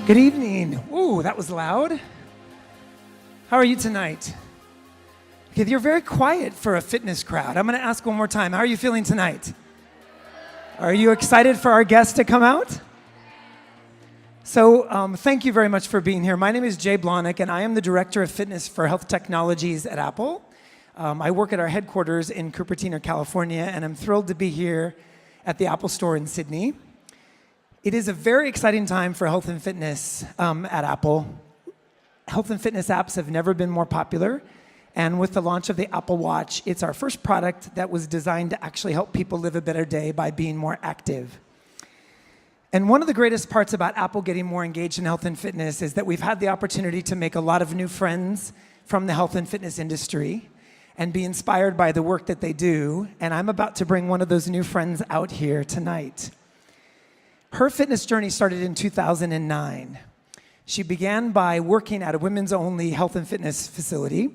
Good evening. Ooh, that was loud. How are you tonight? Okay, you're very quiet for a fitness crowd. I'm going to ask one more time. How are you feeling tonight? Are you excited for our guests to come out? So thank you very much for being here. My name is Jay Blahnik, and I am the Director of Fitness for Health Technologies at Apple. I work at our headquarters in Cupertino, California, and I'm thrilled to be here at the Apple Store in Sydney. It is a very exciting time for health and fitness at Apple. Health and fitness apps have never been more popular, and with the launch of the Apple Watch, it's our first product that was designed to actually help people live a better day by being more active. And one of the greatest parts about Apple getting more engaged in health and fitness is that we've had the opportunity to make a lot of new friends from the health and fitness industry and be inspired by the work that they do, and I'm about to bring one of those new friends out here tonight. Her fitness journey started in 2009. She began by working at a women's-only health and fitness facility,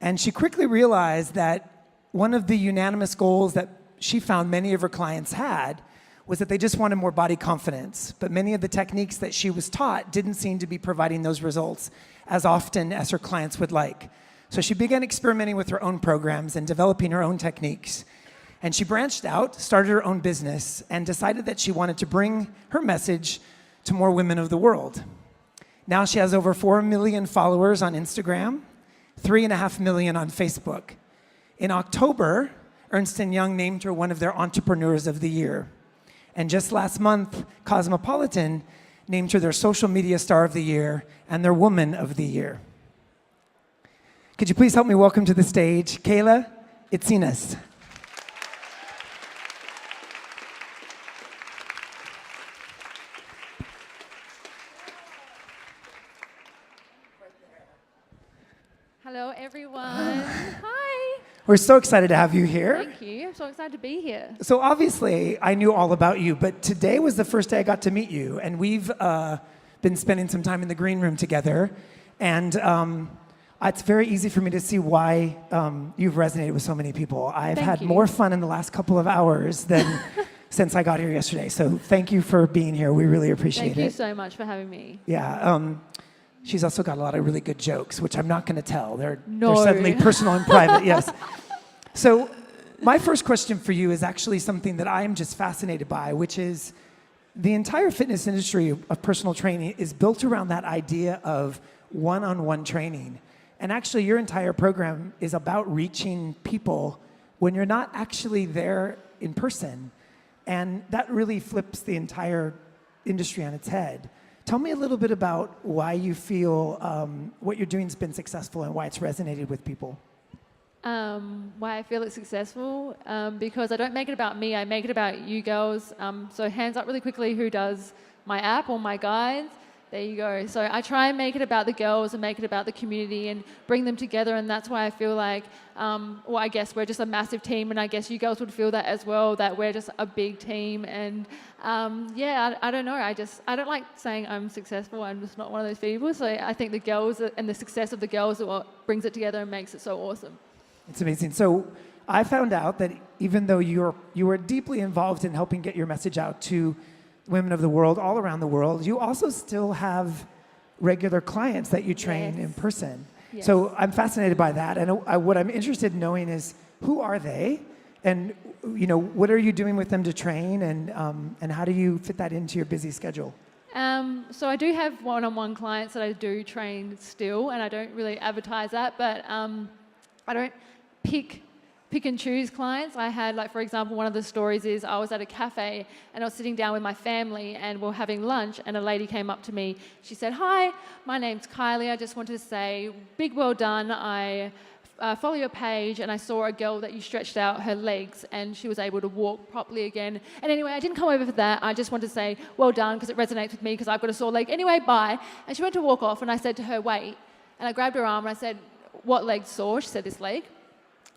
and she quickly realized that one of the unanimous goals that she found many of her clients had was that they just wanted more body confidence, but many of the techniques that she was taught didn't seem to be providing those results as often as her clients would like. So she began experimenting with her own programs and developing her own techniques. And she branched out, started her own business, and decided that she wanted to bring her message to more women of the world. Now she has over 4 million followers on Instagram, 3.5 million on Facebook. In October, Ernst & Young named her one of their Entrepreneurs of the Year. And just last month, Cosmopolitan named her their Social Media Star of the Year and their Woman of the Year. Could you please help me welcome to the stage Kayla Itsines. Hello, everyone. Hi. We're so excited to have you here. Thank you. I'm so excited to be here. So obviously, I knew all about you, but today was the first day I got to meet you, and we've been spending some time in the green room together, and it's very easy for me to see why you've resonated with so many people. I've had more fun in the last couple of hours than since I got here yesterday, so thank you for being here. We really appreciate it. Thank you so much for having me. Yeah. She's also got a lot of really good jokes, which I'm not going to tell. They're suddenly personal and private, yes. So my first question for you is actually something that I am just fascinated by, which is the entire fitness industry of personal training is built around that idea of one-on-one training. And actually, your entire program is about reaching people when you're not actually there in person. And that really flips the entire industry on its head. Tell me a little bit about why you feel what you're doing has been successful and why it's resonated with people. Why I feel it's successful? Because I don't make it about me, I make it about you girls. So hands up really quickly who does my app or my guides. There you go. So I try and make it about the girls and make it about the community and bring them together, and that's why I feel like, well, I guess we're just a massive team, and I guess you girls would feel that as well, that we're just a big team. And yeah, I don't know. I don't like saying I'm successful. I'm just not one of those people. So I think the girls and the success of the girls is what brings it together and makes it so awesome. It's amazing. So I found out that even though you were deeply involved in helping get your message out to women of the world, all around the world, you also still have regular clients that you train in person. Yes. So I'm fascinated by that. And what I'm interested in knowing is, who are they? And what are you doing with them to train? And how do you fit that into your busy schedule? So I do have one-on-one clients that I do train still, and I don't really advertise that, but I don't pick and choose clients. I had, like, for example, one of the stories is I was at a cafe and I was sitting down with my family and we were having lunch, and a lady came up to me. She said, "Hi, my name's Kylie. I just wanted to say, big well done. I follow your page and I saw a girl that you stretched out her legs and she was able to walk properly again. And anyway, I didn't come over for that. I just wanted to say, well done, because it resonates with me because I've got a sore leg. Anyway, bye." And she went to walk off and I said to her, "Wait." And I grabbed her arm and I said, "What leg's sore?" She said, "This leg."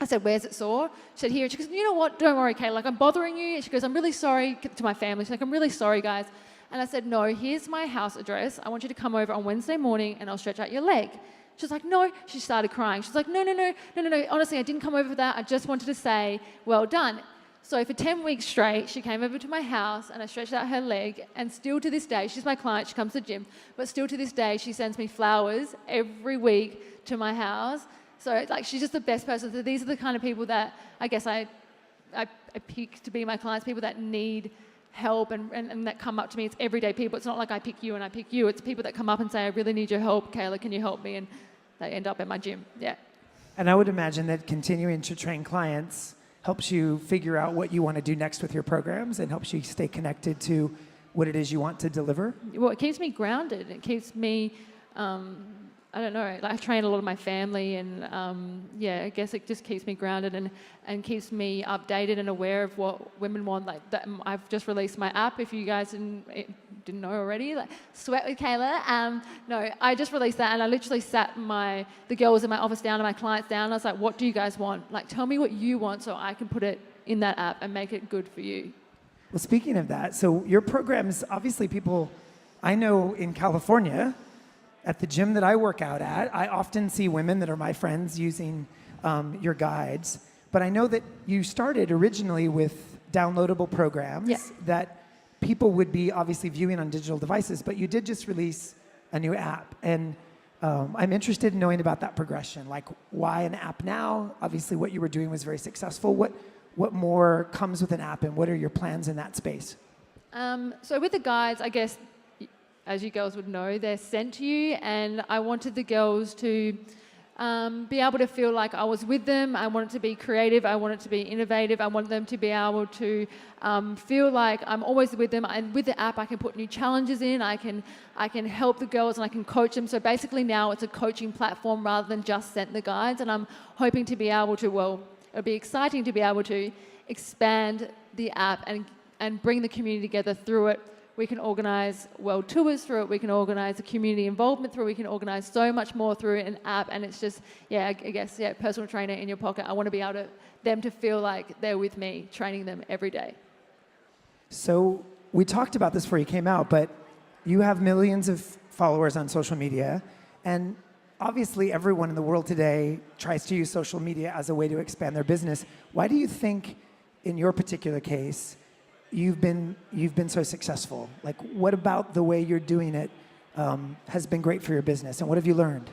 I said, "Where's it sore?" She said, "Here." She goes, "You know what? Don't worry, Kayla. Like, I'm bothering you." She goes, "I'm really sorry," to my family. She's like, "I'm really sorry, guys." And I said, "No, here's my house address. I want you to come over on Wednesday morning and I'll stretch out your leg." She's like, "No." She started crying. She's like, No. Honestly, I didn't come over for that. I just wanted to say, well done." So for 10 weeks straight, she came over to my house and I stretched out her leg, and still to this day, she's my client, she comes to the gym, but still to this day, she sends me flowers every week to my house. So like, she's just the best person. So these are the kind of people that I guess I pick to be my clients, people that need help and that come up to me. It's everyday people. It's not like I pick you and I pick you. It's people that come up and say, I really need your help, Kayla, can you help me? And they end up at my gym, yeah. And I would imagine that continuing to train clients helps you figure out what you want to do next with your programs and helps you stay connected to what it is you want to deliver? Well, it keeps me grounded. It keeps me, I don't know, like I train a lot of my family and yeah, I guess it just keeps me grounded and keeps me updated and aware of what women want. Like that, I've just released my app, if you guys didn't know already, like Sweat with Kayla. No, I just released that and I literally sat the girls in my office down and my clients down. And I was like, what do you guys want? Like, tell me what you want so I can put it in that app and make it good for you. Well, speaking of that, so your programs, obviously people, I know in California, at the gym that I work out at, I often see women that are my friends using your guides. But I know that you started originally with downloadable programs that people would be obviously viewing on digital devices, but you did just release a new app. And I'm interested in knowing about that progression. Like, why an app now? Obviously, what you were doing was very successful. What more comes with an app, and what are your plans in that space? So with the guides, I guess, as you girls would know, they're sent to you, and I wanted the girls to be able to feel like I was with them. I wanted to be creative. I wanted to be innovative. I wanted them to be able to feel like I'm always with them. And with the app, I can put new challenges in. I can help the girls and I can coach them. So basically now it's a coaching platform rather than just sent the guides. And I'm hoping to be able to, well, it'll be exciting to be able to expand the app and bring the community together through it. We can organise world tours through it. We can organise a community involvement through it. We can organise so much more through an app. And it's just, yeah, I guess, yeah, personal trainer in your pocket. I want to be able to them to feel like they're with me, training them every day. So we talked about this before you came out, but you have millions of followers on social media. And obviously everyone in the world today tries to use social media as a way to expand their business. Why do you think, in your particular case, you've been so successful? Like, what about the way you're doing it has been great for your business, and what have you learned?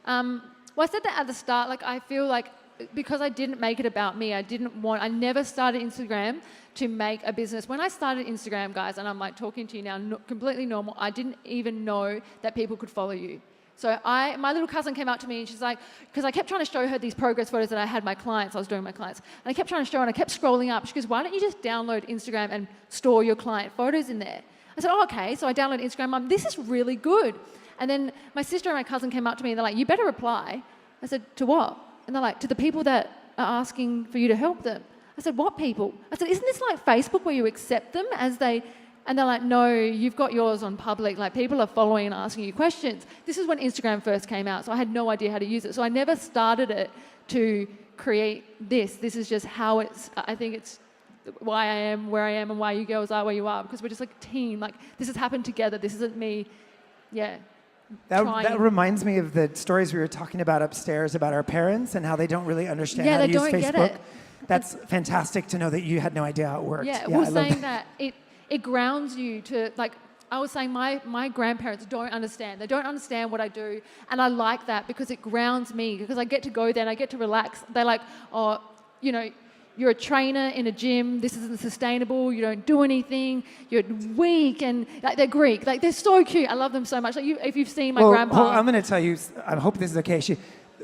Well, I said that at the start. Like, I feel like because I didn't make it about me, I never started Instagram to make a business. When I started Instagram, guys, and I'm like talking to you now, completely normal, I didn't even know that people could follow you. So my little cousin came up to me and she's like, because I kept trying to show her these progress photos that I had my clients, I was doing my clients, and I kept trying to show her and I kept scrolling up. She goes, why don't you just download Instagram and store your client photos in there? I said, oh, okay. So I downloaded Instagram. Mum, this is really good. And then my sister and my cousin came up to me and they're like, you better reply. I said, to what? And they're like, to the people that are asking for you to help them. I said, what people? I said, isn't this like Facebook where you accept them as they... And they're like, no, you've got yours on public. Like, people are following and asking you questions. This is when Instagram first came out, so I had no idea how to use it. So I never started it to create this. This is just how I think it's why I am where I am and why you girls are where you are, because we're just like a team. Like, this has happened together. This isn't me, That reminds me of the stories we were talking about upstairs about our parents and how they don't really understand how to use Facebook. Yeah, they don't get it. That's fantastic to know that you had no idea how it worked. Yeah, we're saying that it grounds you to, like, I was saying my grandparents don't understand. They don't understand what I do. And I like that because it grounds me, because I get to go there and I get to relax. They're like, oh, you know, you're a trainer in a gym. This isn't sustainable. You don't do anything. You're weak. And like, they're Greek. Like, they're so cute. I love them so much. Like, if you've seen my grandpa. I'm going to tell you, I hope this is okay.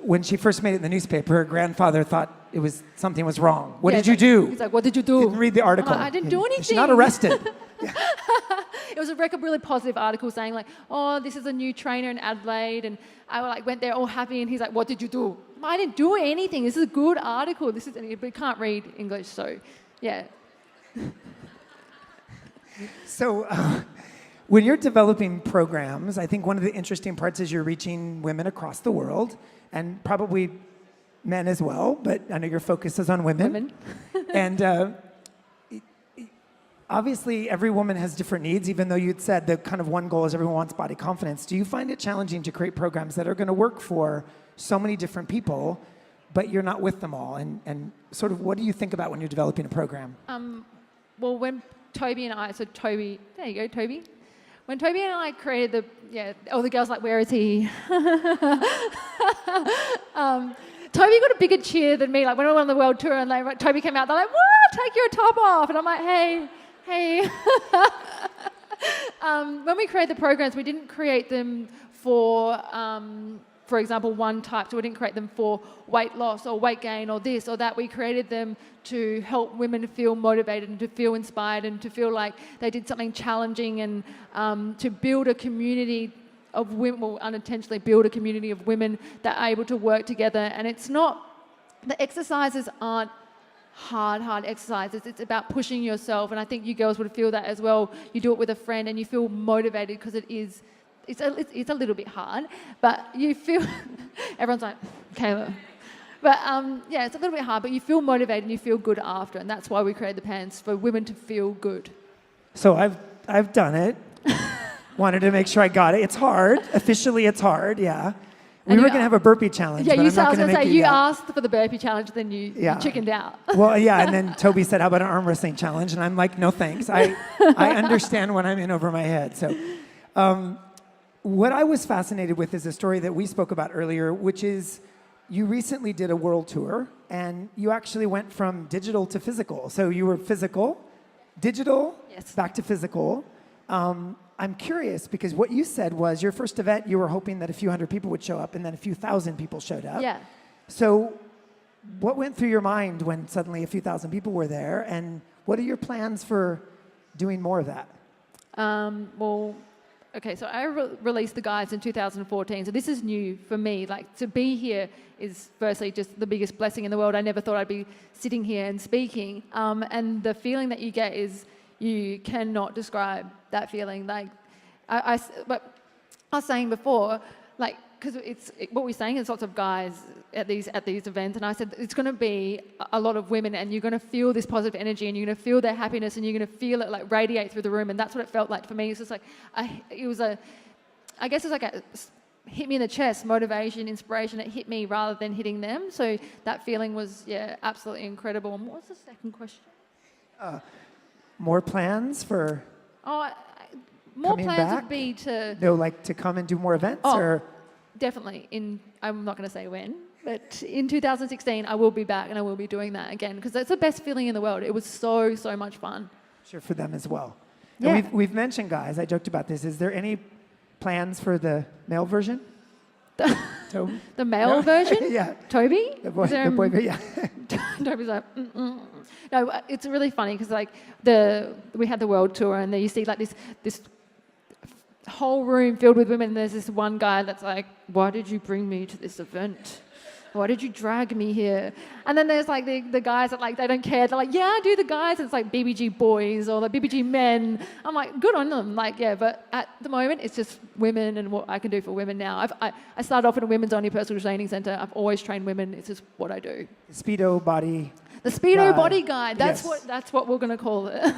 When she first made it in the newspaper, her grandfather thought something was wrong. What did you do? He's like, what did you do? Didn't read the article. I didn't do anything. She's not arrested. It was a really positive article saying like, oh, this is a new trainer in Adelaide, and I went there all happy, and he's like, what did you do? I didn't do anything. This is a good article. But he can't read English, so yeah. So when you're developing programs, I think one of the interesting parts is you're reaching women across the world, and probably men as well, but I know your focus is on women. And obviously every woman has different needs, even though you'd said the kind of one goal is everyone wants body confidence. Do you find it challenging to create programs that are going to work for so many different people, but you're not with them all. And sort of what do you think about when you're developing a program? Well, when Toby and I, so Toby, there you go, Toby. When Toby and I created the girls like, where is he? Toby got a bigger cheer than me. Like when we went on the world tour and Toby came out, they're like, "What? Take your top off!" And I'm like, "Hey." When we created the programs, we didn't create them for example, one type. So we didn't create them for weight loss or weight gain or this or that. We created them to help women feel motivated and to feel inspired and to feel like they did something challenging and to build a community of women, well, unintentionally build a community of women that are able to work together. And it's not, the exercises aren't hard exercises. It's about pushing yourself. And I think you girls would feel that as well. You do it with a friend and you feel motivated because it's a little bit hard, but you feel, everyone's like, Kayla. But yeah, it's a little bit hard, but you feel motivated and you feel good after. And that's why we created the pants, for women to feel good. So I've done it. Wanted to make sure I got it. It's hard. Officially, it's hard. Yeah. We were going to have a burpee challenge. Yeah, but I I'm not was going to say, you yeah. asked for the burpee challenge, then you chickened out. Well, yeah, and then Toby said, how about an arm wrestling challenge? And I'm like, no thanks. I understand when I'm in over my head. So what I was fascinated with is a story that we spoke about earlier, which is you recently did a world tour, and you actually went from digital to physical. So you were physical, digital, yes, back to physical. I'm curious because what you said was your first event, you were hoping that a few hundred people would show up and then a few thousand people showed up. Yeah. So what went through your mind when suddenly a few thousand people were there, and what are your plans for doing more of that? Well, okay, so I released the guides in 2014, so this is new for me. Like, to be here is firstly just the biggest blessing in the world. I never thought I'd be sitting here and speaking, and the feeling that you get is, you cannot describe that feeling. Like, but I was saying before, like, because what we're saying is lots of guys at these events, and I said it's going to be a lot of women, and you're going to feel this positive energy, and you're going to feel their happiness, and you're going to feel it like radiate through the room, and that's what it felt like for me. It's just like I guess it's like a hit me in the chest, motivation, inspiration. It hit me rather than hitting them. So that feeling was absolutely incredible. And what was the second question? More plans for more coming plans back? would be to... No, like to come and do more events? Or Definitely. I'm not going to say when, but in 2016, I will be back and I will be doing that again because that's the best feeling in the world. It was so much fun. Sure, for them as well. Yeah. And we've mentioned, guys, I joked about this. Is there any plans for the male version? The male version? Yeah. Toby? The boy, yeah. Toby's like, No, it's really funny because like we had the world tour and there you see like this whole room filled with women and there's this one guy that's like, why did you bring me to this event? Why did you drag me here? And then there's like the guys that like, they don't care. They're like, yeah, do the guys. It's like BBG boys or the BBG men. I'm like, good on them. Like, yeah, but at the moment, it's just women and what I can do for women now. I started off in a women's only personal training center. I've always trained women. It's just what I do. Speedo body. The Speedo body guide. Yes. That's what we're going to call it.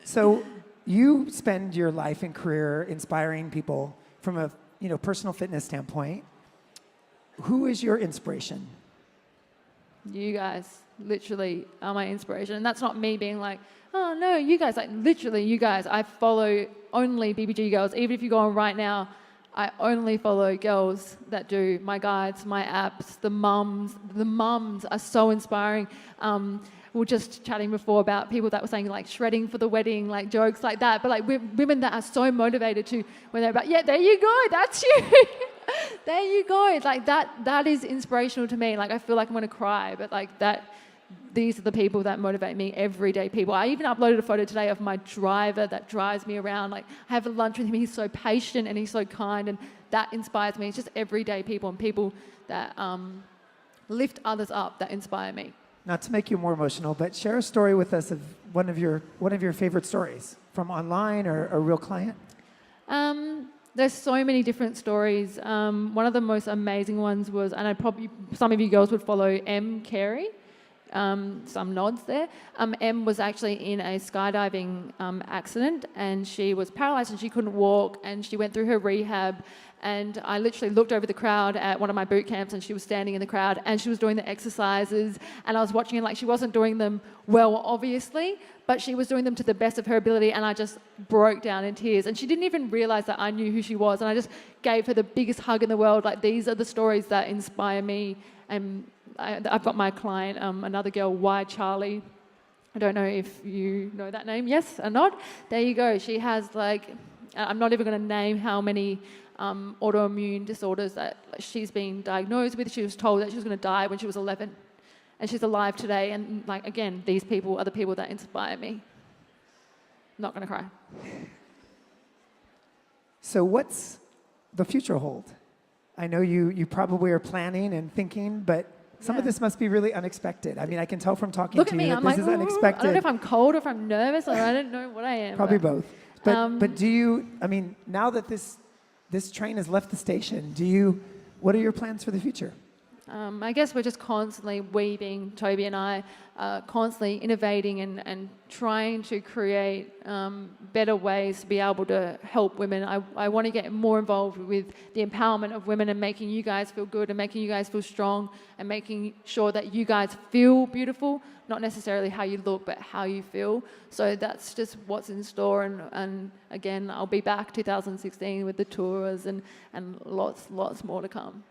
So you spend your life and career inspiring people from a personal fitness standpoint. Who is your inspiration? You guys literally are my inspiration. And that's not me being like, oh, no, you guys. Like, literally, you guys. I follow only BBG girls. Even if you go on right now, I only follow girls that do my guides, my apps, the mums. The mums are so inspiring. We were just chatting before about people that were saying like shredding for the wedding, like jokes like that. But like women that are so motivated to, when they're about, yeah, there you go, that's you. There you go. It's like that is inspirational to me. Like I feel like I'm going to cry, but like these are the people that motivate me, everyday people. I even uploaded a photo today of my driver that drives me around. Like I have a lunch with him. He's so patient and he's so kind, and that inspires me. It's just everyday people and people that lift others up that inspire me. Not to make you more emotional, but share a story with us of one of your favorite stories from online or a real client. There's so many different stories. One of the most amazing ones was, and some of you girls would follow M. Carey. some nods there. Em was actually in a skydiving accident, and she was paralyzed and she couldn't walk, and she went through her rehab. And I literally looked over the crowd at one of my boot camps, and she was standing in the crowd and she was doing the exercises, and I was watching her like she wasn't doing them well, obviously, but she was doing them to the best of her ability, and I just broke down in tears. And she didn't even realize that I knew who she was, and I just gave her the biggest hug in the world. Like, these are the stories that inspire me. And I've got my client, another girl, Y Charlie. I don't know if you know that name. Yes, a nod. There you go. She has, like, I'm not even going to name how many autoimmune disorders that she's been diagnosed with. She was told that she was going to die when she was 11, and she's alive today. And, like, again, these people are the people that inspire me. I'm not going to cry. So what's the future hold? I know you probably are planning and thinking, but some of this must be really unexpected. I mean, I can tell from talking Look to at you me, that I'm this like, is unexpected. I don't know if I'm cold or if I'm nervous, or I don't know what I am. Probably both. But do you, I mean, now that this train has left the station, what are your plans for the future? I guess we're just constantly weaving, Toby and I, constantly innovating and trying to create better ways to be able to help women. I want to get more involved with the empowerment of women and making you guys feel good and making you guys feel strong and making sure that you guys feel beautiful, not necessarily how you look, but how you feel. So that's just what's in store. And again, I'll be back 2016 with the tours and lots more to come.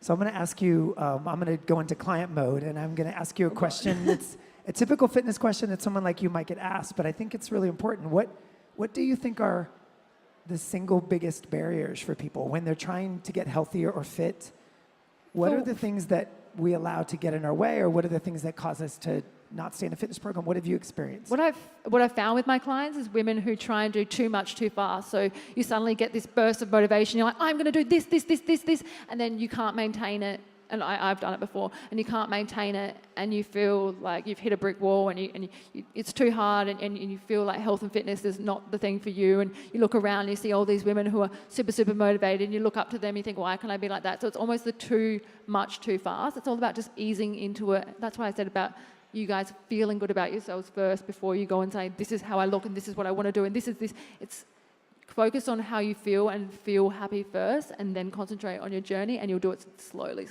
So I'm going to ask you, I'm going to go into client mode, and I'm going to ask you a question. It's a typical fitness question that someone like you might get asked, but I think it's really important. What do you think are the single biggest barriers for people when they're trying to get healthier or fit? What are the things that we allow to get in our way, or what are the things that cause us to not stay in a fitness program? What have you experienced? What I've found with my clients is women who try and do too much too fast. So you suddenly get this burst of motivation. You're like, I'm going to do this, and then you can't maintain it. And I've done it before, and you can't maintain it, and you feel like you've hit a brick wall, and it's too hard, and you feel like health and fitness is not the thing for you. And you look around, and you see all these women who are super motivated, and you look up to them, you think, why can't I be like that? So it's almost the too much too fast. It's all about just easing into it. That's why I said about you guys feeling good about yourselves first before you go and say, this is how I look, and this is what I want to do, and this is this. It's focus on how you feel and feel happy first, and then concentrate on your journey, and you'll do it slowly.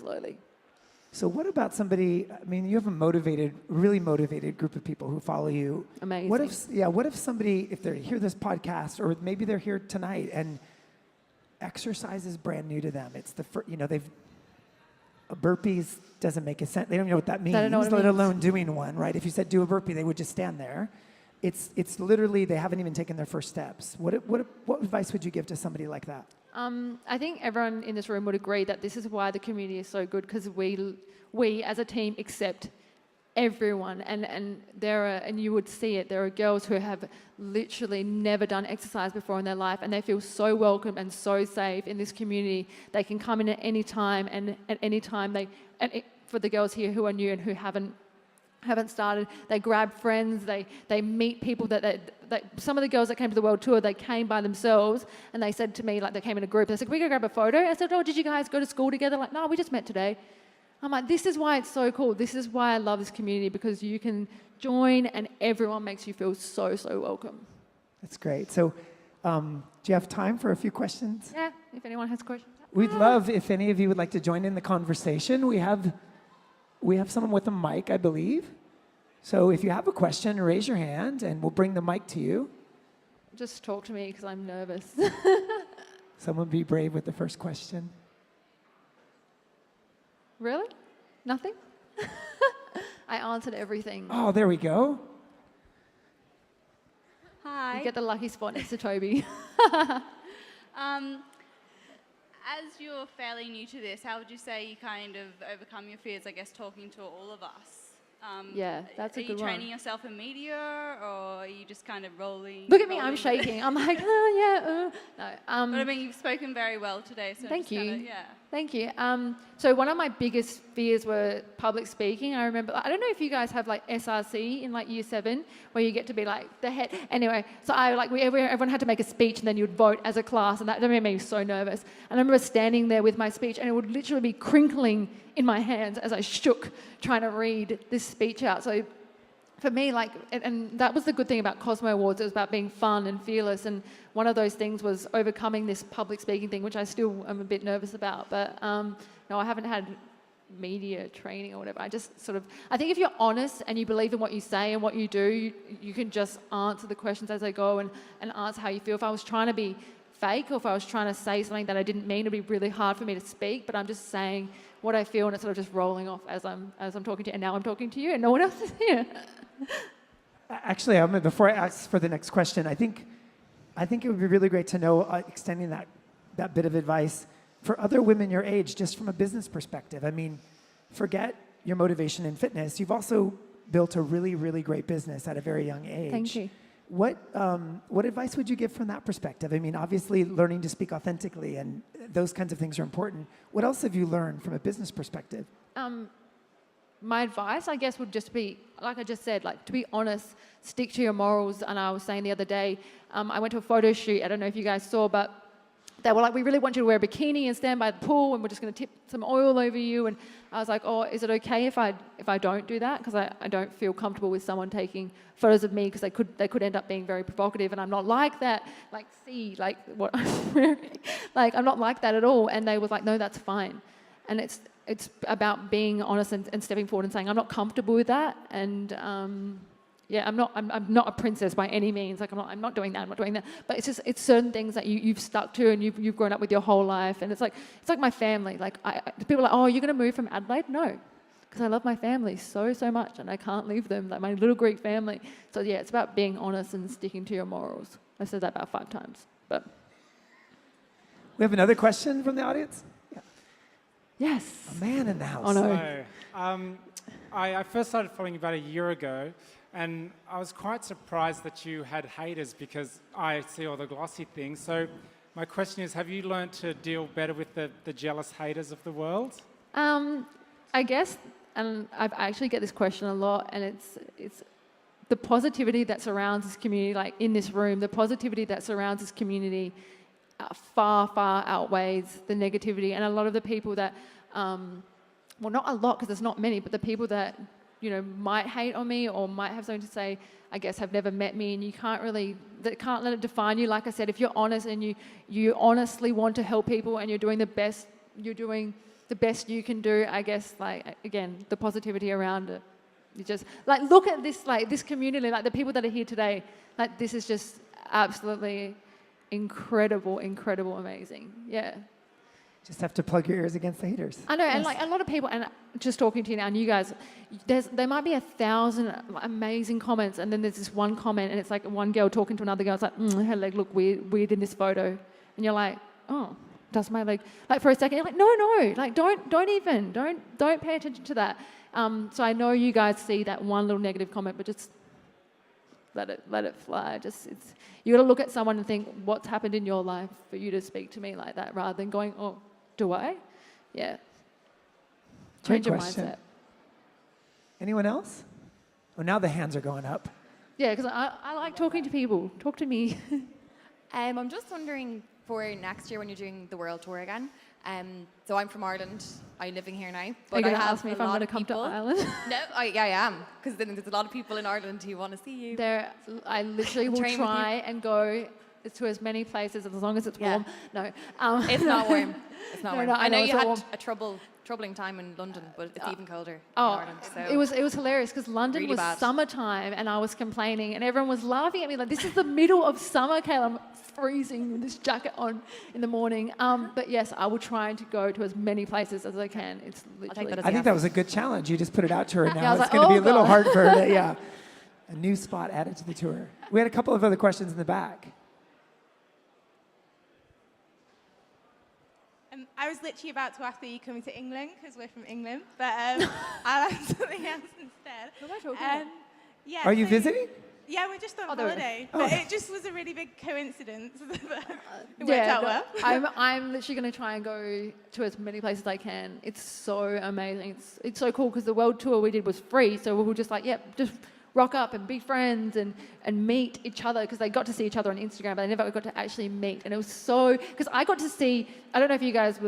So what about somebody, I mean, you have a really motivated group of people who follow you. Amazing. What if somebody, if they hear this podcast, or maybe they're here tonight, and exercise is brand new to them. It's burpees doesn't make a sense. They don't know what that means, let alone doing one, right? If you said do a burpee, they would just stand there. It's literally, they haven't even taken their first steps. What advice would you give to somebody like that? I think everyone in this room would agree that this is why the community is so good, because we as a team accept everyone, and you would see it. There are girls who have literally never done exercise before in their life, and they feel so welcome and so safe in this community. They can come in at any time, and at any time for the girls here who are new and who haven't started, they grab friends, they meet people that some of the girls that came to the world tour, they came by themselves, and they said to me, like, they came in a group, they said, can we go grab a photo? I said, oh, did you guys go to school together? Like, no, we just met today. I'm like, this is why it's so cool. This is why I love this community, because you can join and everyone makes you feel so welcome. That's great. So do you have time for a few questions? Yeah, if anyone has questions. We'd love if any of you would like to join in the conversation. We have someone with a mic, I believe. So if you have a question, raise your hand and we'll bring the mic to you. Just talk to me because I'm nervous. Someone be brave with the first question. Really? Nothing? I answered everything. Oh, there we go. Hi. You get the lucky spot next to Toby. As you're fairly new to this, how would you say you kind of overcome your fears, I guess, talking to all of us? Yeah, that's a good one. Are you training yourself in media, or are you just kind of rolling? Look at me, I'm shaking. I'm like, oh, yeah. But I mean, you've spoken very well today. So Thank you. Yeah. Thank you. So one of my biggest fears were public speaking. I remember, I don't know if you guys have like SRC in like year 7, where you get to be like the head. Anyway, so everyone had to make a speech and then you'd vote as a class, and that made me so nervous. And I remember standing there with my speech and it would literally be crinkling in my hands as I shook trying to read this speech out. So for me, like, and that was the good thing about Cosmo Awards. It was about being fun and fearless, and one of those things was overcoming this public speaking thing, which I still am a bit nervous about. But no, I haven't had media training or whatever. I just sort of, I think if you're honest and you believe in what you say and what you do, you can just answer the questions as they go and answer how you feel. If I was trying to be fake, or if I was trying to say something that I didn't mean, it'd be really hard for me to speak, but I'm just saying what I feel, and it's sort of just rolling off as I'm talking to you, and now I'm talking to you and no one else is here. Actually, before I ask for the next question, I think it would be really great to know, extending that bit of advice for other women your age, just from a business perspective. I mean, forget your motivation in fitness. You've also built a really, really great business at a very young age. Thank you. What advice would you give from that perspective? I mean, obviously, learning to speak authentically and those kinds of things are important. What else have you learned from a business perspective? My advice, I guess, would just be, like I just said, like, to be honest, stick to your morals. And I was saying the other day, I went to a photo shoot. I don't know if you guys saw, but they were like, we really want you to wear a bikini and stand by the pool, and we're just going to tip some oil over you. And I was like, oh, is it okay if I don't do that? Because I don't feel comfortable with someone taking photos of me, because they could end up being very provocative, and I'm not like that. Like, see, like what I'm wearing. Like, I'm not like that at all. And they was like, no, that's fine. And it's about being honest and stepping forward and saying, I'm not comfortable with that. And yeah, I'm not a princess by any means. Like, I'm not doing that. I'm not doing that. But it's certain things that you've stuck to and you've grown up with your whole life. And it's like my family. Like, people are like, oh, you're going to move from Adelaide? No, because I love my family so much, and I can't leave them. Like, my little Greek family. So yeah, it's about being honest and sticking to your morals. I said that about 5 times. But We have another question from the audience? Yeah. yes, A man in the house. Oh, no. So, I first started following you about a year ago, and I was quite surprised that you had haters, because I see all the glossy things. So my question is, have you learned to deal better with the jealous haters of the world? I guess, and I actually get this question a lot, and it's the positivity that surrounds this community, like in this room, the positivity that surrounds this community far outweighs the negativity. And a lot of the people that, well, not a lot, because there's not many, but the people that, you know, might hate on me or might have something to say, I guess, have never met me, and you can't let it define you. Like I said, if you're honest and you honestly want to help people and you're doing the best you can do, I guess, like, again, the positivity around it. You just, like, look at this, like, this community, like the people that are here today, like, this is just absolutely incredible, amazing. Yeah. Just have to plug your ears against the haters. I know, Yes. and like a lot of people, and just talking to you now, and you guys, there might be 1,000 amazing comments, and then there's this one comment, and it's like one girl talking to another girl. It's like, her leg looked weird in this photo, and you're like, oh, does my leg? Like, for a second, you're like, no, like, don't pay attention to that. So I know you guys see that one little negative comment, but just let it fly. You got to look at someone and think, what's happened in your life for you to speak to me like that, rather than going, oh, do I? Yeah. Great Change your question. mindset. Anyone else? Oh, now the hands are going up. Yeah, because I like talking to people. Talk to me. I'm just wondering, for next year when you're doing the world tour again, so I'm from Ireland. I'm living here now. Are But you going I to have ask me a if I'm lot going to of come to people- Ireland? No, I am, because then there's a lot of people in Ireland who want to see you. I literally will Train with try and go to as many places as long as it's Yeah. warm. No. It's not warm. It's not No, warm. no, I I know know you it's not had warm. a troubling time in London, but it's even colder in Oh, Ireland. So it was hilarious, because London Really was bad. summertime and I was complaining and everyone was laughing at me like, this is the middle of summer, Kayla. I'm freezing with this jacket on in the morning. But yes, I will try to go to as many places as I can. It's literally. that as I think Yes. that was a good challenge. You just put it out to her now. I was It's like, going to be oh, a little God. hard for her to, yeah. A new spot added to the tour. We had a couple of other questions in the back. I was literally about to ask, are you coming to England? Because we're from England. But I'll ask something else instead. What am I talking about? Yeah, Are you so- visiting? Yeah, we're just on Oh, there we go. holiday. Oh. But it just was a really big coincidence. It worked out well. I'm literally going to try and go to as many places as I can. It's so amazing. It's so cool because the world tour we did was free, so we were just like, yep, just rock up and be friends and meet each other, because they got to see each other on Instagram, but they never got to actually meet. And it was so, because I got to see, I don't know if you guys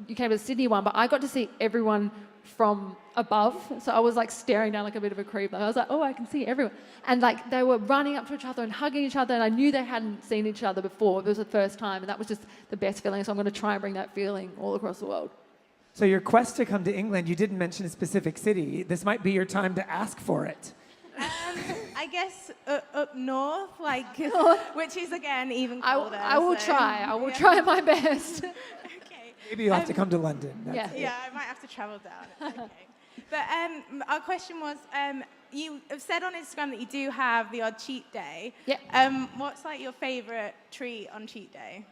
you came to the Sydney one, but I got to see everyone from above. So I was like staring down like a bit of a creep. Like I was like, oh, I can see everyone. And like they were running up to each other and hugging each other, and I knew they hadn't seen each other before. It was the first time, and that was just the best feeling. So I'm going to try and bring that feeling all across the world. So your quest to come to England, you didn't mention a specific city. This might be your time to ask for it. I guess up north, like, which is again even colder. I will so, try. I will yeah. try my best. Okay. Maybe you'll have to come to London. That's Yeah. it. Yeah, I might have to travel down. Okay. But our question was, you have said on Instagram that you do have the odd cheat day. Yeah. What's like your favourite treat on cheat day?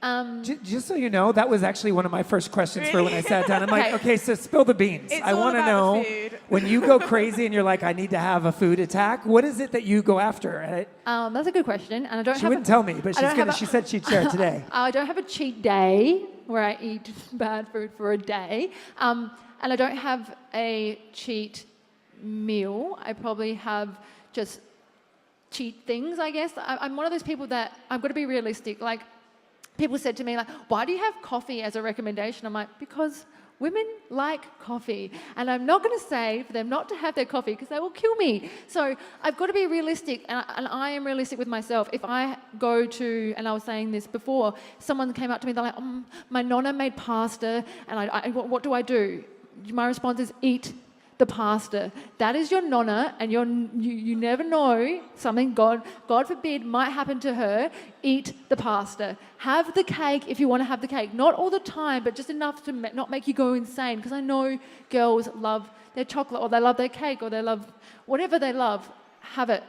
Just so you know, that was actually one of my first questions for when I sat down. I'm like, okay, so spill the beans. It's I all want to about the know, food. when you go crazy and you're like, I need to have a food attack, what is it that you go after? And That's a good question, and I don't she have. wouldn't tell me, but I don't have a- she said she'd share it today. I don't have a cheat day where I eat bad food for a day, and I don't have a cheat meal. I probably have just cheat things, I guess. I'm one of those people that I've got to be realistic. Like, people said to me, like, why do you have coffee as a recommendation? I'm like, because women like coffee, and I'm not going to say for them not to have their coffee because they will kill me. So I've got to be realistic, and I am realistic with myself. If I go to, and I was saying this before, someone came up to me, they're like, my nonna made pasta, and what do I do? My response is eat the pasta. That is your nonna, and you never know, something, God forbid, might happen to her. Eat the pasta. Have the cake if you want to have the cake. Not all the time, but just enough to not make you go insane, because I know girls love their chocolate, or they love their cake, or they love whatever they love. Have it.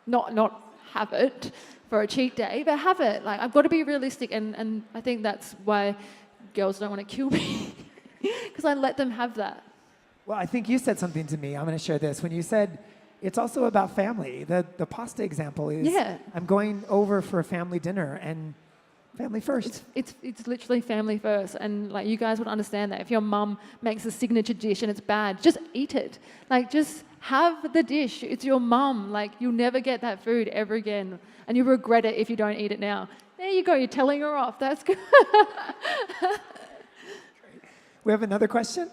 Not have it for a cheat day, but have it. Like, I've got to be realistic, and I think that's why girls don't want to kill me, because I let them have that. Well, I think you said something to me. I'm going to share this. When you said it's also about family, the pasta example is, Yeah. I'm going over for a family dinner, and family first. It's literally family first, and like, you guys would understand that. If your mum makes a signature dish and it's bad, just eat it. Like, just have the dish. It's your mum. Like, you'll never get that food ever again, and you regret it if you don't eat it now. There you go. You're telling her off. That's good. We have another question?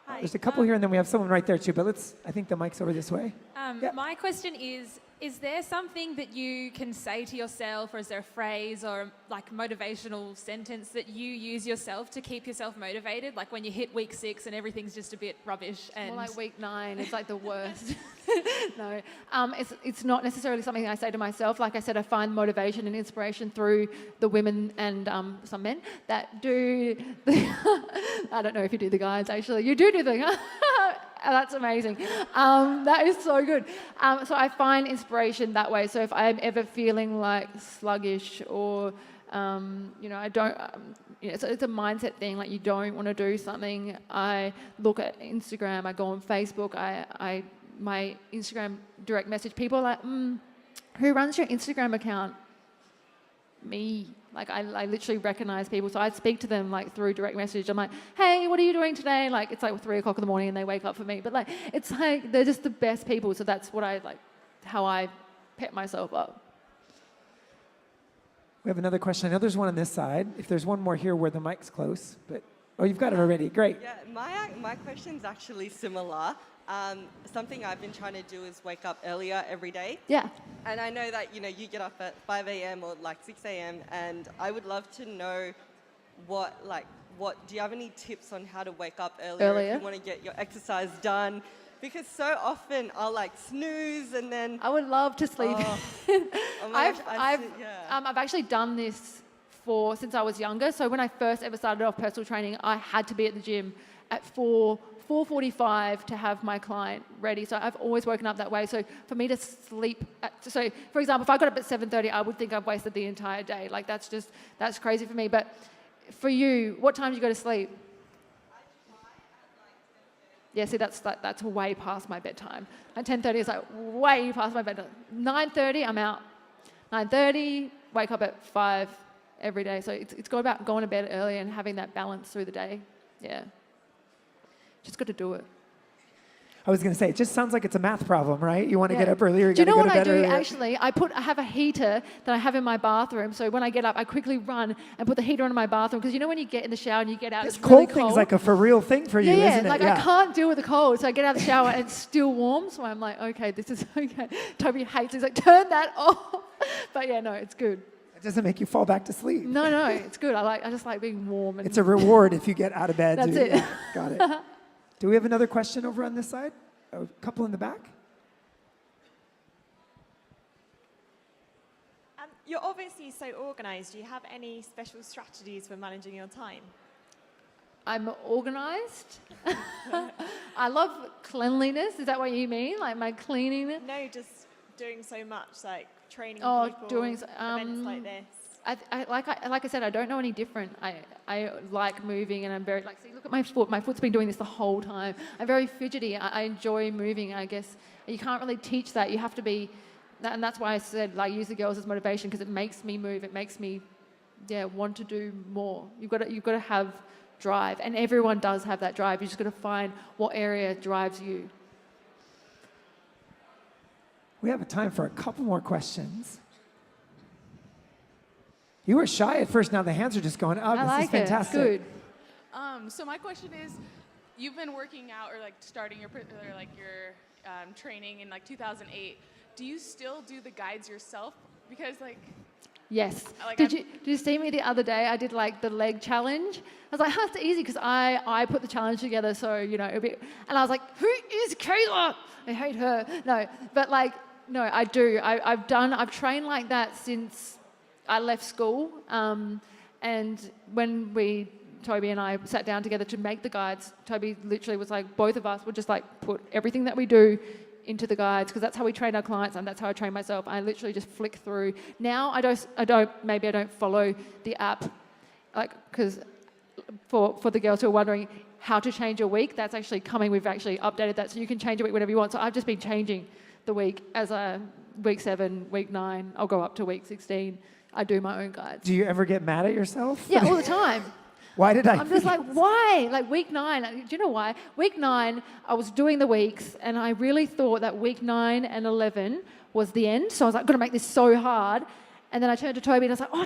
Hi. There's a couple here, and then we have someone right there too, but I think the mic's over this way. Yeah. My question is there something that you can say to yourself, or is there a phrase or like motivational sentence that you use yourself to keep yourself motivated? Like when you hit week 6 and everything's just a bit rubbish. And More like week 9. It's like the worst. No, it's not necessarily something I say to myself. Like I said, I find motivation and inspiration through the women and some men that do. I don't know if you do the guys, actually. You do the that's amazing. That is so good. So I find inspiration that way. So if I'm ever feeling like sluggish, or I don't, so it's a mindset thing. Like, you don't want to do something. I look at Instagram. I go on Facebook. My Instagram direct message, people are like, who runs your Instagram account? Me. Like, I literally recognize people, so I speak to them like through direct message. I'm like, hey, what are you doing today? Like, it's like 3 o'clock in the morning and they wake up for me. But like, it's like, they're just the best people. So that's what how I pep myself up. We have another question. I know there's one on this side. If there's one more here where the mic's close, you've got it already. Great. Yeah, my question's actually similar. Something I've been trying to do is wake up earlier every day. Yeah. And I know that, you get up at 5 a.m. or like 6 a.m. and I would love to know do you have any tips on how to wake up earlier if you want to get your exercise done? Because so often I'll like snooze and then... I would love to sleep. Oh my gosh, I've actually done this since I was younger. So when I first ever started off personal training, I had to be at the gym at 4:45 to have my client ready. So I've always woken up that way. So for me to sleep, so for example, if I got up at 7:30, I would think I've wasted the entire day. Like, that's crazy for me. But for you, what time do you go to sleep? Yeah, see, that's way past my bedtime. At 10:30, it's like way past my bedtime. 9:30, I'm out. 9:30, wake up at 5 every day. So it's got about going to bed early and having that balance through the day. Yeah. Just got to do it. I was going to say, it just sounds like it's a math problem, right? You want to Yeah. get up earlier, you do you got to know go what to I bed do, earlier. actually? I have a heater that I have in my bathroom. So when I get up, I quickly run and put the heater on in my bathroom. Because you know when you get in the shower and you get out, This it's really cold cold. thing's like a for real thing for you, yeah, isn't it? like I can't deal with the cold. So I get out of the shower and it's still warm. So I'm like, okay, this is okay. Toby hates it. He's like, turn that off. But yeah, no, it's good. It doesn't make you fall back to sleep. No, it's good. I just like being warm. And It's a reward if you get out of bed. That's it. Yeah, got it. Do we have another question over on this side? A couple in the back? You're obviously so organised. Do you have any special strategies for managing your time? I'm organised. I love cleanliness. Is that what you mean? Like my cleaning? No, just doing so much, like training people, doing events like this. Like I said, I don't know any different. I like moving, and I'm very see. Look at my foot. My foot's been doing this the whole time. I'm very fidgety. I enjoy moving. I guess you can't really teach that. You have to be, and that's why I said use the girls as motivation because it makes me move. It makes me, want to do more. You've got to have drive, and everyone does have that drive. You just got to find what area drives you. We have time for a couple more questions. You were shy at first, now the hands are just going up. This is fantastic. Good. So my question is, you've been working out or like starting your training in like 2008. Do you still do the guides yourself? Because Yes. Did you see me the other day? I did like the leg challenge. I was like, it's easy because I put the challenge together, so it'll be. And I was like, who is Kayla? I hate her. No, but no, I do. I've trained like that since I left school. And when Toby and I sat down together to make the guides, Toby literally was like, both of us would just put everything that we do into the guides because that's how we train our clients and that's how I train myself. I literally just flick through. Now I don't follow the app, because for the girls who are wondering how to change your week, that's actually coming. We've actually updated that so you can change your week whenever you want. So I've just been changing the week as week 7, week 9. I'll go up to week 16. I do my own guides. Do you ever get mad at yourself? Yeah, all the time. Why did I? I'm just like, why? Week 9, do you know why? Week 9, I was doing the weeks, and I really thought that week 9 and 11 was the end. So I was like, I'm going to make this so hard. And then I turned to Toby, and I was like, oh,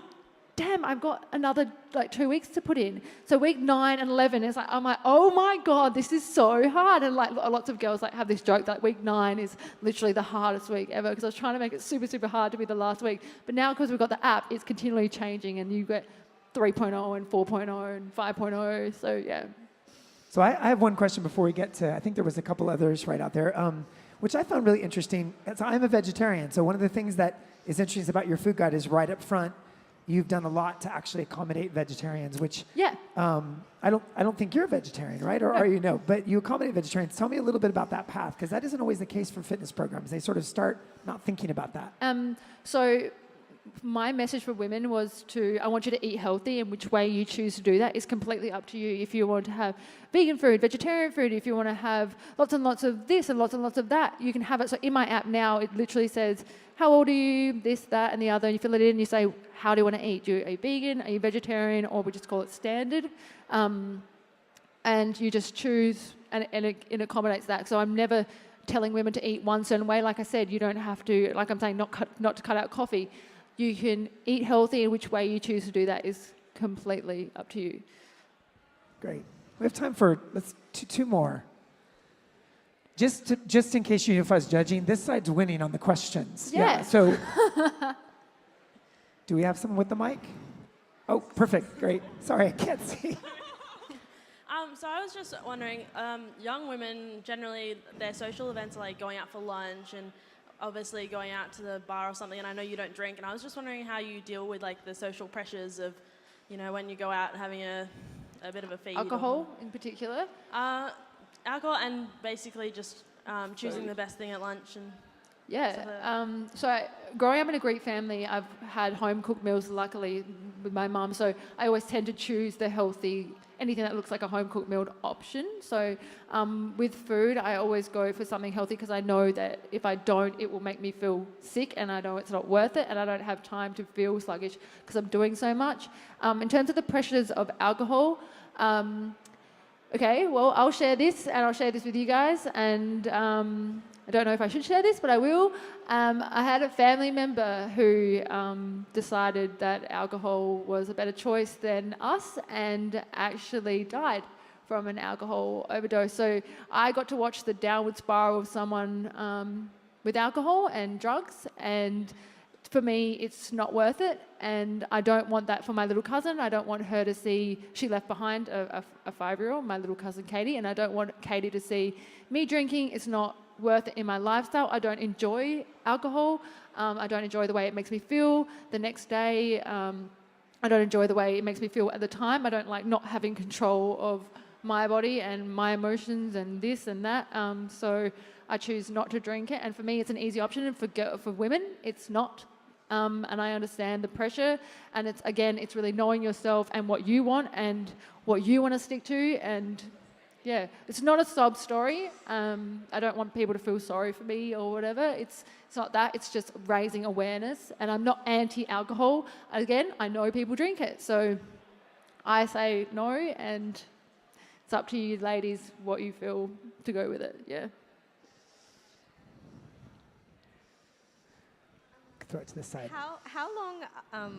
damn, I've got another 2 weeks to put in. So week 9 and 11, I'm like, oh my God, this is so hard. And lots of girls have this joke that week 9 is literally the hardest week ever because I was trying to make it super, super hard to be the last week. But now because we've got the app, it's continually changing, and you get 3.0 and 4.0 and 5.0, so yeah. So I have one question before we get to, I think there was a couple others right out there, which I found really interesting. So I'm a vegetarian, so one of the things that is interesting about your food guide is right up front, you've done a lot to actually accommodate vegetarians, which I don't think you're a vegetarian, right? Or No. are you? No, but you accommodate vegetarians. Tell me a little bit about that path, because that isn't always the case for fitness programs. They sort of start not thinking about that. So my message for women was I want you to eat healthy, and which way you choose to do that is completely up to you. If you want to have vegan food, vegetarian food, if you want to have lots and lots of this and lots of that, you can have it. So in my app now, it literally says, how old are you, this, that, and the other, and you fill it in and you say, how do you want to eat? Are you vegan, are you vegetarian, or we just call it standard? And you just choose, and it accommodates that. So I'm never telling women to eat one certain way. Like I said, you don't have to, like I'm saying, not to cut out coffee. You can eat healthy, and which way you choose to do that is completely up to you. Great. We have time for two more. Just in case you knew if I was judging, this side's winning on the questions. Yeah. So, do we have someone with the mic? Oh, perfect. Great. Sorry, I can't see. So I was just wondering, young women, generally, their social events are going out for lunch and obviously going out to the bar or something, and I know you don't drink, and I was just wondering how you deal with the social pressures of, when you go out and having a bit of a feed. Alcohol in particular? Alcohol and basically just choosing the best thing at lunch and Yeah. So growing up in a Greek family, I've had home-cooked meals, luckily, with my mum. So I always tend to choose the healthy, anything that looks like a home-cooked meal option. So with food, I always go for something healthy because I know that if I don't, it will make me feel sick, and I know it's not worth it, and I don't have time to feel sluggish because I'm doing so much. In terms of the pressures of alcohol, okay, well, I'll share this, and I'll share this with you guys, and I don't know if I should share this, but I will. I had a family member who decided that alcohol was a better choice than us and actually died from an alcohol overdose. So I got to watch the downward spiral of someone with alcohol and drugs, and for me, it's not worth it, and I don't want that for my little cousin. I don't want her to see, she left behind a 5-year-old, my little cousin Katie, and I don't want Katie to see me drinking. It's not worth it in my lifestyle. I don't enjoy alcohol. I don't enjoy the way it makes me feel the next day. I don't enjoy the way it makes me feel at the time. I don't like not having control of my body and my emotions and this and that. So I choose not to drink it. And for me, it's an easy option. And for women, it's not. And I understand the pressure, and it's really knowing yourself and what you want and what you want to stick to. And yeah, it's not a sob story. I don't want people to feel sorry for me or whatever. It's not that. It's just raising awareness. And I'm not anti-alcohol. Again, I know people drink it, so I say no, and it's up to you, ladies, what you feel to go with it. Yeah. Throw it to the side. How long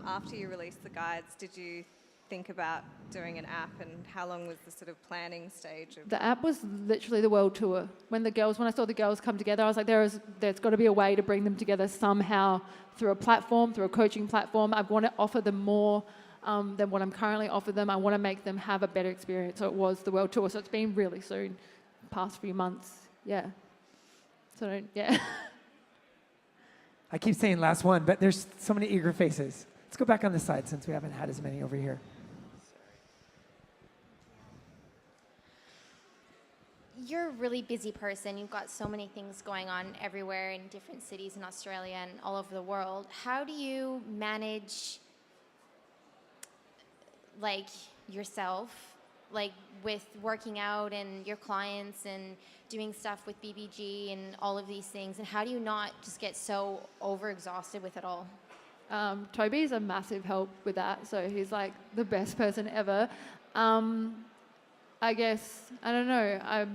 after you released the guides did you think about doing an app, and how long was the sort of planning stage of The app was literally the world tour. When I saw the girls come together, I was like, there's got to be a way to bring them together somehow through a platform, through a coaching platform. I want to offer them more than what I'm currently offering them. I want to make them have a better experience. So it was the world tour. So it's been really soon, past few months. Yeah. So yeah. I keep saying last one, but there's so many eager faces. Let's go back on the side since we haven't had as many over here. You're a really busy person. You've got so many things going on everywhere in different cities in Australia and all over the world. How do you manage, like, yourself, like, with working out and your clients and doing stuff with BBG and all of these things? And how do you not just get so overexhausted with it all? Toby's a massive help with that. So he's like the best person ever. I guess, I don't know.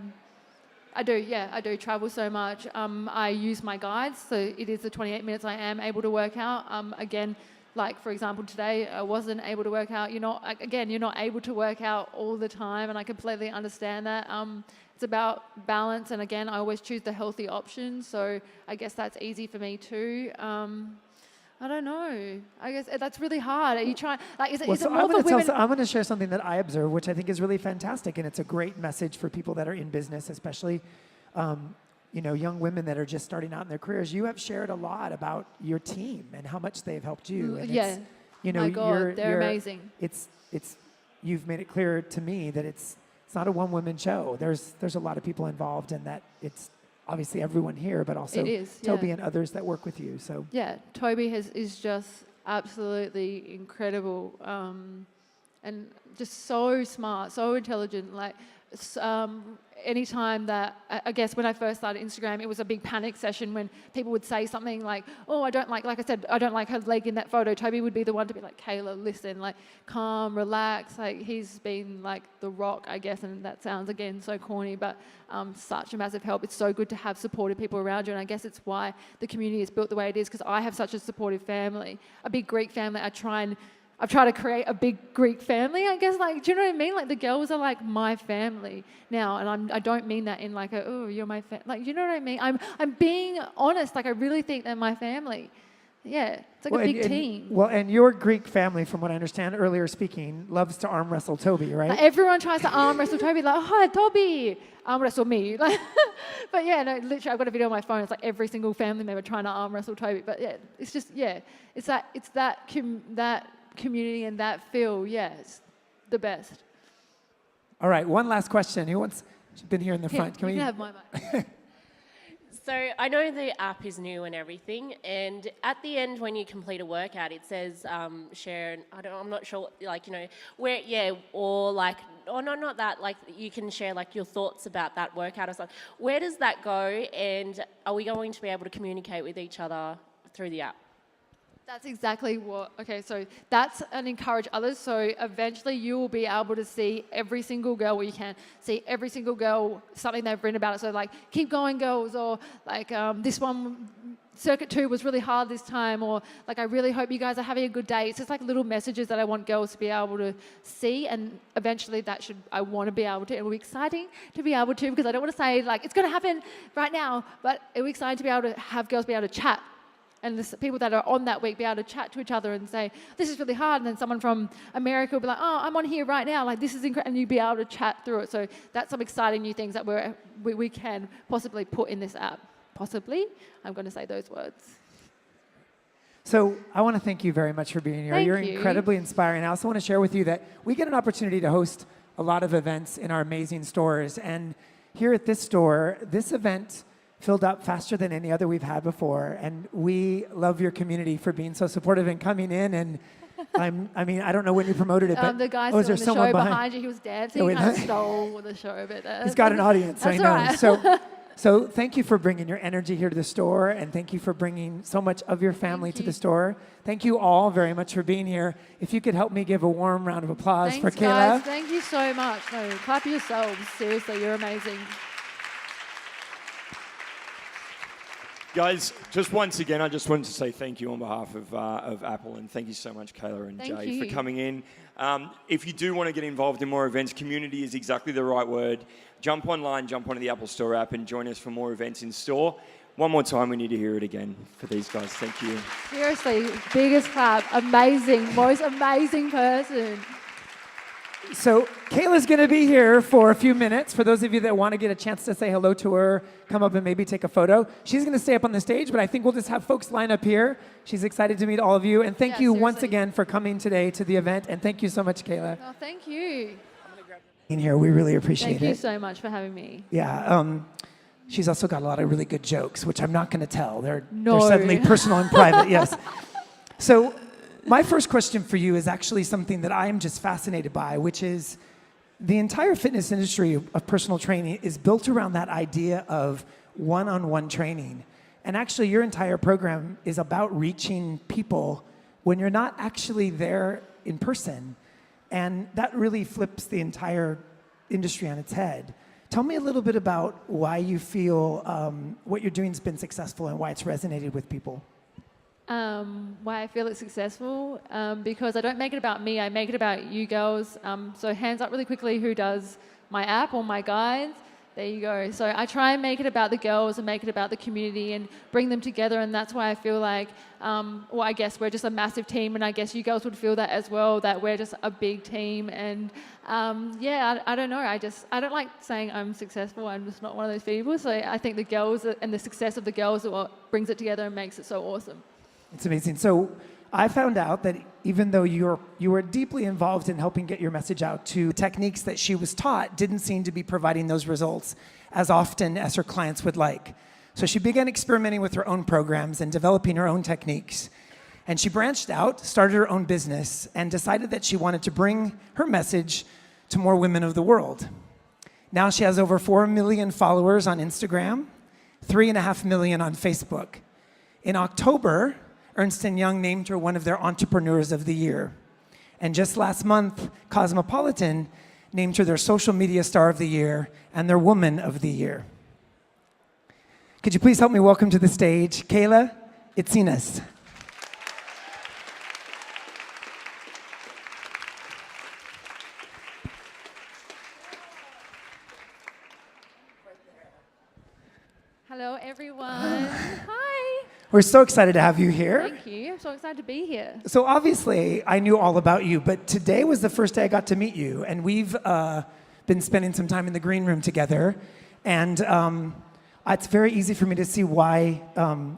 I do travel so much. I use my guides. So it is the 28 minutes I am able to work out. Again, like, for example, today I wasn't able to work out. You're not able to work out all the time, and I completely understand that. It's about balance, and again, I always choose the healthy option, so I guess that's easy for me too. I don't know. I guess that's really hard. Are you trying, like, is it more for women? I'm going to share something that I observe, which I think is really fantastic, and it's a great message for people that are in business, especially young women that are just starting out in their careers. You have shared a lot about your team and how much they've helped you. And yeah. My God, they're amazing. You've made it clear to me that it's not a one-woman show. There's a lot of people involved, and that it's obviously everyone here, but also Toby and others that work with you. So yeah, Toby is just absolutely incredible, and just so smart, so intelligent. Like, anytime that, I guess when I first started Instagram, it was a big panic session when people would say something like, oh, I don't like I said, I don't like her leg in that photo. Toby would be the one to be like, Kayla, listen, like, calm, relax. Like, he's been like the rock, I guess, and that sounds, again, so corny, but such a massive help. It's so good to have supportive people around you, and I guess it's why the community is built the way it is, because I have such a supportive family, a big Greek family. I've tried to create a big Greek family, I guess. Like, do you know what I mean? Like, the girls are like my family now, and I don't mean that in like you're my family. Like, you know what I mean? I'm being honest. Like, I really think they're my family. Yeah, it's like a big team. And your Greek family, from what I understand earlier speaking, loves to arm wrestle Toby, right? Like, everyone tries to arm wrestle Toby. Like, hi, Toby, arm wrestle me. Like, but yeah, no, literally, I've got a video on my phone. It's like every single family member trying to arm wrestle Toby. But yeah, it's just it's that community and that feel, it's the best. All right, one last question. Who wants? She's been here in the front. Can we have my mic? So I know the app is new and everything, and at the end when you complete a workout, it says share. I'm not sure, like, you know, where, yeah, or like, oh no, not that. Like you can share like your thoughts about that workout or something. Where does that go? And are we going to be able to communicate with each other through the app? That's exactly what, okay, so that's and encourage others. So eventually you will be able to see every single girl, where you can see every single girl, something they've written about it. So like, keep going girls, or like this one, circuit 2 was really hard this time, or like, I really hope you guys are having a good day. It's just like little messages that I want girls to be able to see, and eventually I want to be able to. It will be exciting to be able to, because I don't want to say like, it's going to happen right now, but it will be exciting to be able to have girls be able to chat. And the people that are on that week be able to chat to each other and say, this is really hard. And then someone from America will be like, oh, I'm on here right now. Like, this is incredible. And you'll be able to chat through it. So that's some exciting new things that we can possibly put in this app. Possibly. I'm going to say those words. So I want to thank you very much for being here. Thank You're you. incredibly inspiring. I also want to share with you that we get an opportunity to host a lot of events in our amazing stores. And here at this store, this event filled up faster than any other we've had before. And we love your community for being so supportive and coming in. And I mean, I don't know when you promoted it, but The guy is there on the someone show behind you, he was dancing. Oh, He wait, kind of stole the show a bit. He's got an audience, That's I know. right. So thank you for bringing your energy here to the store, and thank you for bringing so much of your family to the store. Thank you all very much for being here. If you could help me give a warm round of applause Thanks, for Kayla. guys. Thank you so much. No, clap yourselves. Seriously, you're amazing. Guys, just once again, I just wanted to say thank you on behalf of Apple, and thank you so much, Kayla and Thank Jay, you. for coming in. If you do want to get involved in more events, community is exactly the right word. Jump online, jump onto the Apple Store app, and join us for more events in store. One more time, we need to hear it again for these guys. Thank you. Seriously, biggest clap. Amazing. Most amazing person. So Kayla's going to be here for a few minutes. For those of you that want to get a chance to say hello to her, come up and maybe take a photo. She's going to stay up on the stage, but I think we'll just have folks line up here. She's excited to meet all of you. And thank you once again for coming today to the event. And thank you so much, Kayla. Oh, thank you. In here, we really appreciate Thank you it. so much for having me. Yeah. She's also got a lot of really good jokes, which I'm not going to tell. They're No. suddenly personal and private, yes. So my first question for you is actually something that I am just fascinated by, which is the entire fitness industry of personal training is built around that idea of one-on-one training. And actually, your entire program is about reaching people when you're not actually there in person. And that really flips the entire industry on its head. Tell me a little bit about why you feel what you're doing has been successful and why it's resonated with people. Why I feel it's successful, because I don't make it about me, I make it about you girls. So hands up really quickly who does my app or my guides. There you go. So I try and make it about the girls and make it about the community and bring them together, and that's why I feel like, well, I guess we're just a massive team, and I guess you girls would feel that as well, that we're just a big team. And yeah, I don't know. I don't like saying I'm successful. I'm just not one of those people. So I think the girls and the success of the girls is what brings it together and makes it so awesome. It's amazing. So I found out that even though you were deeply involved in helping get your message out, to techniques that she was taught didn't seem to be providing those results as often as her clients would like. So she began experimenting with her own programs and developing her own techniques. And she branched out, started her own business, and decided that she wanted to bring her message to more women of the world. Now she has over 4 million followers on Instagram, 3.5 million on Facebook. In October, Ernst & Young named her one of their Entrepreneurs of the Year. And just last month, Cosmopolitan named her their Social Media Star of the Year and their Woman of the Year. Could you please help me welcome to the stage Kayla Itsines. Hello, everyone. Hi. We're so excited to have you here. Thank you. I'm so excited to be here. So obviously, I knew all about you, but today was the first day I got to meet you, and we've been spending some time in the green room together, and it's very easy for me to see why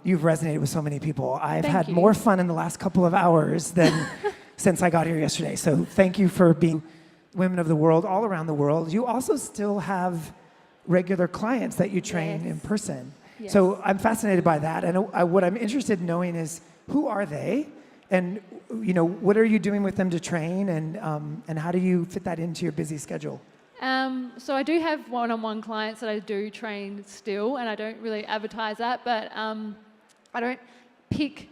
you've resonated with so many people. I've had more fun in the last couple of hours than since I got here yesterday, so thank you for being women of the world all around the world. You also still have regular clients that you train in person. Yes. So I'm fascinated by that. And what I'm interested in knowing is, who are they? And what are you doing with them to train? And how do you fit that into your busy schedule? So I do have one-on-one clients that I do train still, and I don't really advertise that, but I don't pick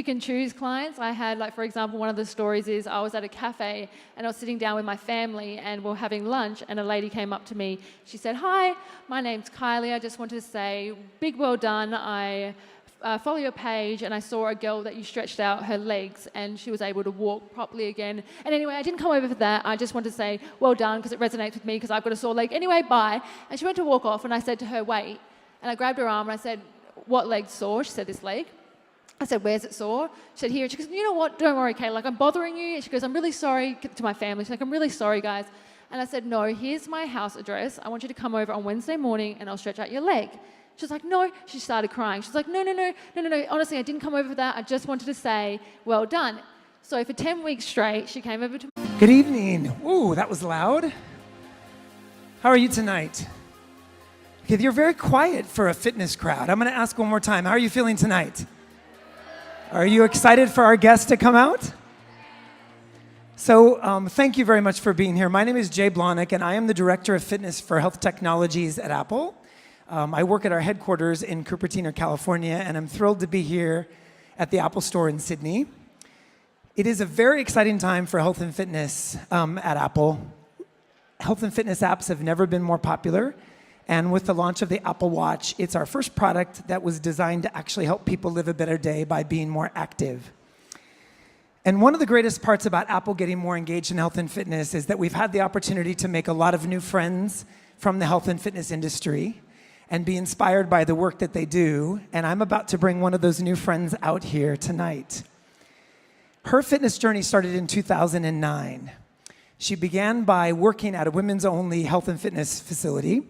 and choose clients. I had, like, for example, one of the stories is I was at a cafe and I was sitting down with my family and we're having lunch, and a lady came up to me. She said, "Hi, my name's Kylie. I just wanted to say, big well done. I follow your page and I saw a girl that you stretched out her legs and she was able to walk properly again. And anyway, I didn't come over for that. I just wanted to say, well done, because it resonates with me because I've got a sore leg. Anyway, bye." And she went to walk off and I said to her, "Wait." And I grabbed her arm and I said, "What leg's sore?" She said, "This leg." I said, "Where's it sore?" She said, "Here." She goes, "You know what? Don't worry, Kayla. Like, I'm bothering you." She goes, "I'm really sorry," to my family. She's like, "I'm really sorry, guys." And I said, "No, here's my house address. I want you to come over on Wednesday morning and I'll stretch out your leg." She was like, "No." She started crying. She's like, No. Honestly, I didn't come over for that. I just wanted to say, well done." So for 10 weeks straight, she came over to me. Good evening. Ooh, that was loud. How are you tonight? Okay, you're very quiet for a fitness crowd. I'm going to ask one more time. How are you feeling tonight? Are you excited for our guests to come out? So thank you very much for being here. My name is Jay Blahnik, and I am the Director of Fitness for Health Technologies at Apple. I work at our headquarters in Cupertino, California, and I'm thrilled to be here at the Apple Store in Sydney. It is a very exciting time for health and fitness at Apple. Health and fitness apps have never been more popular. And with the launch of the Apple Watch, it's our first product that was designed to actually help people live a better day by being more active. And one of the greatest parts about Apple getting more engaged in health and fitness is that we've had the opportunity to make a lot of new friends from the health and fitness industry and be inspired by the work that they do. And I'm about to bring one of those new friends out here tonight. Her fitness journey started in 2009. She began by working at a women's-only health and fitness facility.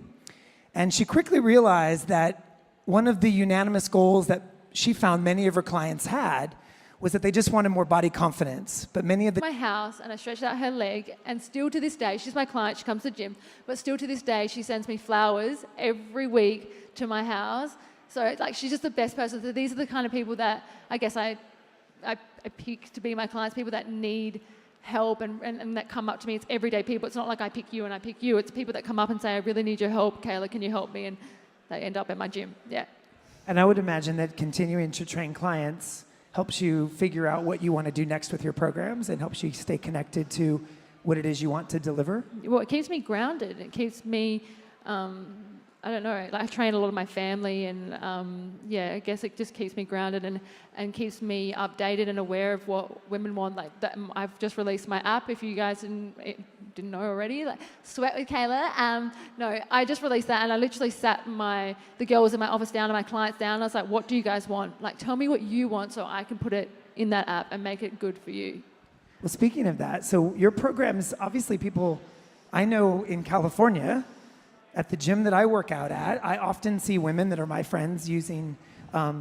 And she quickly realized that one of the unanimous goals that she found many of her clients had was that they just wanted more body confidence. But many of the My house, and I stretched out her leg, and still to this day, she's my client, she comes to the gym, but still to this day, she sends me flowers every week to my house. So, like, she's just the best person. So these are the kind of people that I guess I pick to be my clients, people that need help and that come up to me. It's everyday people. It's not like I pick you and I pick you. It's people that come up and say, "I really need your help, Kayla, can you help me?" And they end up at my gym. Yeah. And I would imagine that continuing to train clients helps you figure out what you want to do next with your programs and helps you stay connected to what it is you want to deliver. Well, it keeps me grounded. It keeps me, I don't know, like I train a lot of my family, and I guess it just keeps me grounded and keeps me updated and aware of what women want. Like that, I've just released my app. If you guys didn't know already, like Sweat with Kayla. No, I just released that, and I literally sat the girls in my office down and my clients down. And I was like, "What do you guys want? Like, tell me what you want, so I can put it in that app and make it good for you." Well, speaking of that, so your programs, obviously people I know in California, at the gym that I work out at, I often see women that are my friends using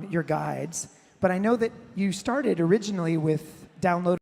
your guides. But I know that you started originally with downloading